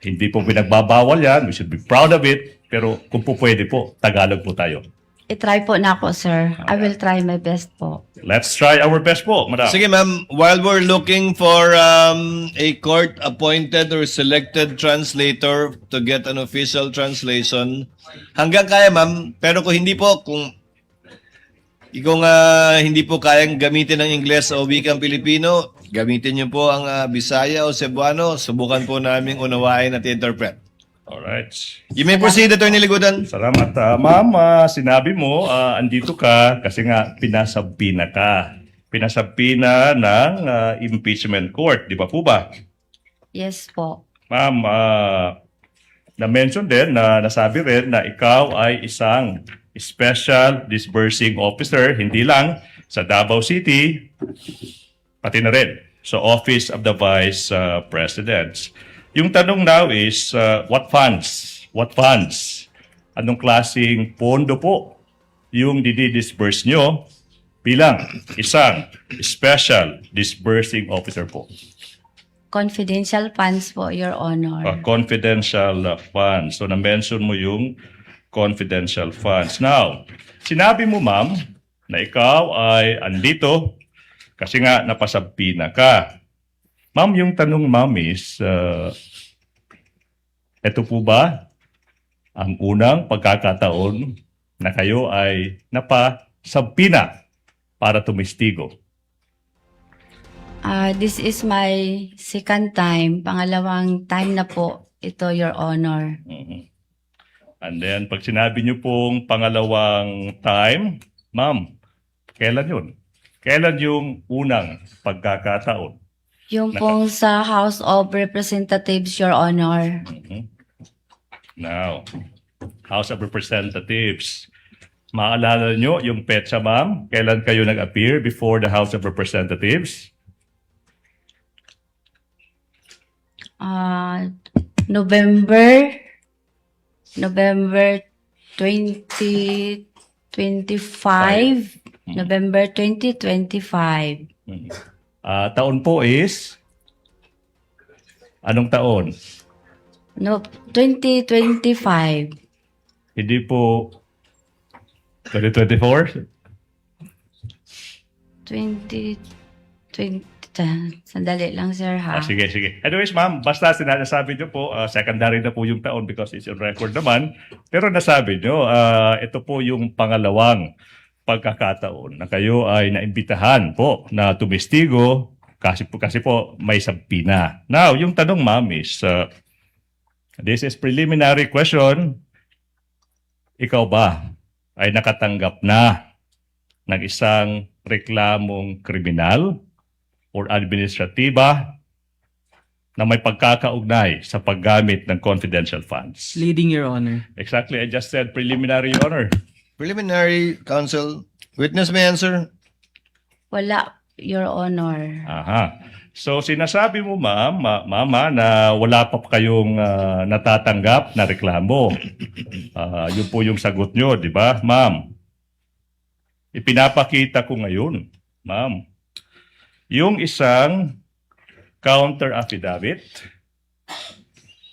Speaker 16: hindi po pinagbabawal yan. We should be proud of it. Pero kung po pwede po, Tagalog po tayo.
Speaker 19: I-try po na ako, sir. I will try my best po.
Speaker 16: Let's try our best po, madam.
Speaker 12: Sige, ma'am. While we're looking for a court-appointed or selected translator to get an official translation, hanggang kaya, ma'am. Pero kung hindi po, kung hindi po kayang gamitin ng Ingles o wikang Pilipino, gamitin niyo po ang Bisaya o Cebuano. Subukan po namin unawain at interpret.
Speaker 16: Alright.
Speaker 12: You may proceed, Attorney Ligutan.
Speaker 16: Salamat. Ma'am, sinabi mo, andito ka kasi nga pinasabina ka. Pinasabina ng impeachment court. Di ba po ba?
Speaker 19: Yes po.
Speaker 16: Ma'am, na-mention din, nasabi rin na ikaw ay isang special disbursing officer, hindi lang sa Davao City, pati na rin sa Office of the Vice President. Yung tanong now is, what funds? What funds? Anong klaseng pondo po yung didi-disburse nyo bilang isang special disbursing officer po?
Speaker 19: Confidential funds po, Your Honor.
Speaker 16: Confidential funds. So, na-mention mo yung confidential funds. Now, sinabi mo, ma'am, na ikaw ay andito kasi nga napasabina ka. Ma'am, yung tanong, ma'am, is, ito po ba ang unang pagkakataon na kayo ay napasabina para tumistigo?
Speaker 19: This is my second time. Pangalawang time na po ito, Your Honor.
Speaker 16: And then, pag sinabi niyo pong pangalawang time, ma'am, kailan yun? Kailan yung unang pagkakataon?
Speaker 19: Yung pong sa House of Representatives, Your Honor.
Speaker 16: Now, House of Representatives. Maalala nyo yung petsa, ma'am? Kailan kayo nag-appear before the House of Representatives?
Speaker 19: November 2025. November 2025.
Speaker 16: Taon po is? Anong taon?
Speaker 19: No, 2025.
Speaker 16: Hindi po 2024?
Speaker 19: 2020. Sandali lang, sir, ha?
Speaker 16: Sige. Anyways, ma'am, basta sinasabi nyo po, secondary na po yung taon because it's on record naman. Pero nasabi nyo, ito po yung pangalawang pagkakataon na kayo ay naimbitahan po na tumistigo kasi po may sabpina. Now, yung tanong, ma'am, is this is preliminary question. Ikaw ba ay nakatanggap na ng isang reklamong kriminal or administratiba na may pagkakaugnay sa paggamit ng confidential funds?
Speaker 14: Leading, Your Honor.
Speaker 16: Exactly. I just said preliminary, Your Honor.
Speaker 12: Preliminary, counsel. Witness may answer.
Speaker 19: Wala, Your Honor.
Speaker 16: Aha. So sinasabi mo, mama, na wala pa kayong natatanggap na reklamo. Yun po yung sagot nyo, di ba, ma'am? Ipinapakita ko ngayon, ma'am, yung isang counter affidavit.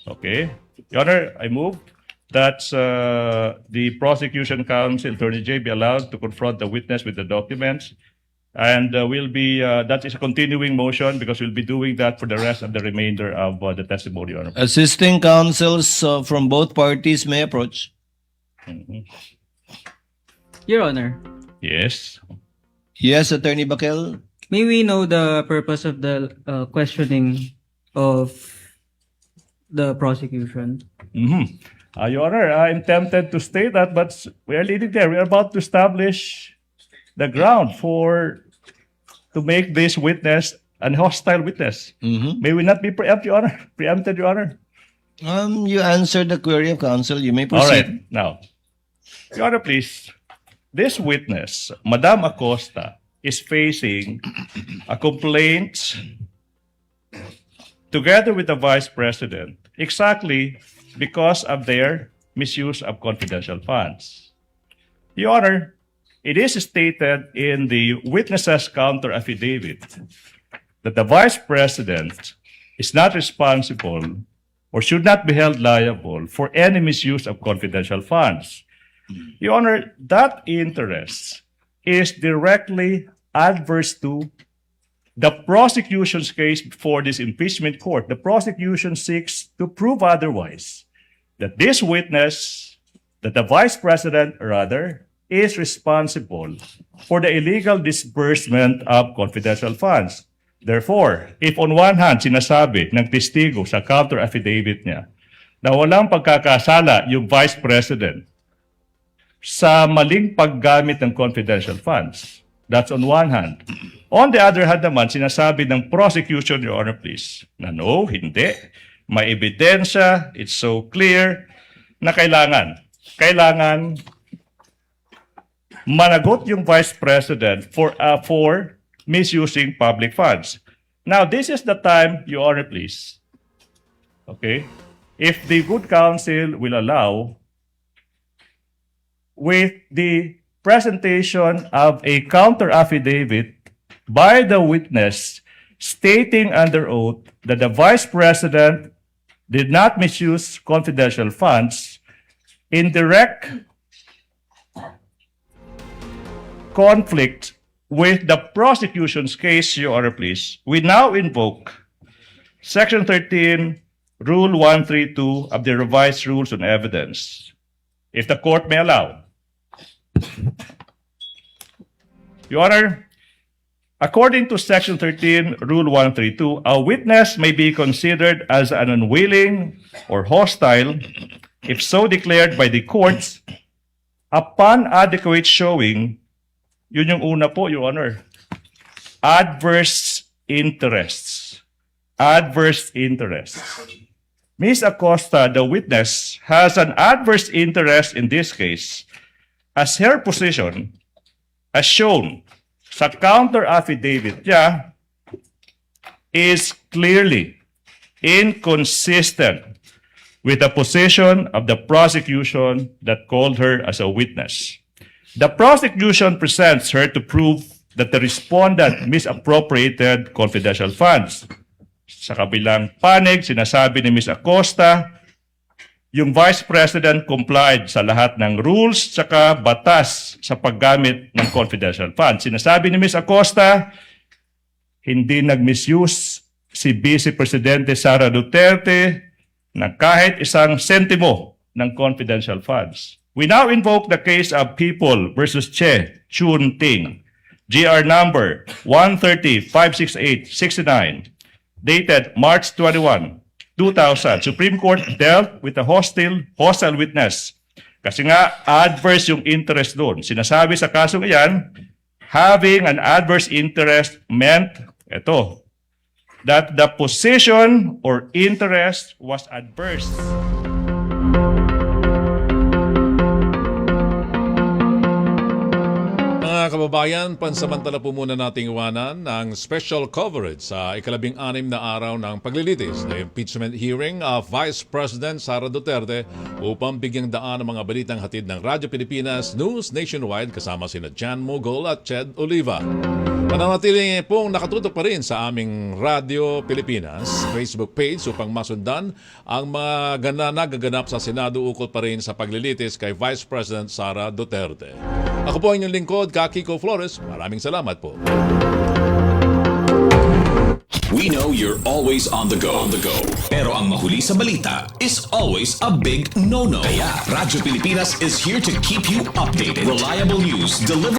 Speaker 16: Okay. Your Honor, I move that the prosecution counsel, Attorney J, be allowed to confront the witness with the documents. And that is a continuing motion because we'll be doing that for the rest of the remainder of the testimony, Your Honor.
Speaker 12: Assisting counsels from both parties may approach.
Speaker 14: Your Honor.
Speaker 16: Yes.
Speaker 12: Yes, Attorney Bakel.
Speaker 14: May we know the purpose of the questioning of the prosecution?
Speaker 16: Your Honor, I'm tempted to state that, but we are leading there. We are about to establish the ground to make this witness an hostile witness. May we not be preempted, Your Honor?
Speaker 12: You answered the query of counsel. You may proceed.
Speaker 16: All right. Now, Your Honor, please. This witness, Madam Acosta, is facing a complaint together with the Vice President exactly because of their misuse of confidential funds. Your Honor, it is stated in the witness's counter affidavit that the Vice President is not responsible or should not be held liable for any misuse of confidential funds. Your Honor, that interest is directly adverse to the prosecution's case before this impeachment court. The prosecution seeks to prove otherwise, that this witness, that the Vice President, rather, is responsible for the illegal disbursement of confidential funds. Therefore, if on one hand, sinasabi ng testigo sa counter affidavit niya na walang pagkakasala yung Vice President sa maling paggamit ng confidential funds, that's on one hand. On the other hand naman, sinasabi ng prosecution, Your Honor, please, na no, hindi. May ebidensya, it's so clear, na kailangan managot yung Vice President for misusing public funds. Now, this is the time, Your Honor, please. Okay? If the good counsel will allow, with the presentation of a counter affidavit by the witness stating under oath that the Vice President did not misuse confidential funds in direct conflict with the prosecution's case, Your Honor, please, we now invoke Section 13, Rule 132 of the Revised Rules on Evidence. If the court may allow. Your Honor, according to Section 13, Rule 132, a witness may be considered as an unwilling or hostile if so declared by the courts upon adequate showing. Yun yung una po, Your Honor. Adverse interests. Adverse interests. Ms. Acosta, the witness, has an adverse interest in this case as her position, as shown sa counter affidavit niya, is clearly inconsistent with the position of the prosecution that called her as a witness. The prosecution presents her to prove that the respondent misappropriated confidential funds. Sa kabilang panig, sinasabi ni Ms. Acosta, yung Vice President complied sa lahat ng rules tsaka batas sa paggamit ng confidential funds. Sinasabi ni Ms. Acosta, hindi nag-misuse si Vice Presidente Sara Duterte na kahit isang sentimo ng confidential funds. We now invoke the case of People versus Che Chun Ting, GR number 130-568-69, dated March 21, 2000. Supreme Court dealt with a hostile witness. Kasi nga, adverse yung interest doon. Sinasabi sa kasong iyan, having an adverse interest meant, that the position or interest was adverse.
Speaker 8: Mga kababayan, pansamantala po muna nating iwanan ang special coverage sa ikalabing-anim na araw ng paglilitis na impeachment hearing of Vice President Sara Duterte upang bigyang daan ang mga balitang hatid ng Radyo Pilipinas News Nationwide kasama sina Jan Mogol at Ched Oliva. Mananatili pong nakatutok pa rin sa aming Radyo Pilipinas Facebook page upang masundan ang mga nagaganap sa Senado ukol pa rin sa paglilitis kay Vice President Sara Duterte. Ako po ang inyong lingkod, Kiko Flores. Maraming salamat po.
Speaker 18: We know you're always on the go. Pero ang mahuli sa balita is always a big no-no. Kaya Radyo Pilipinas is here to keep you updated. Reliable news delivered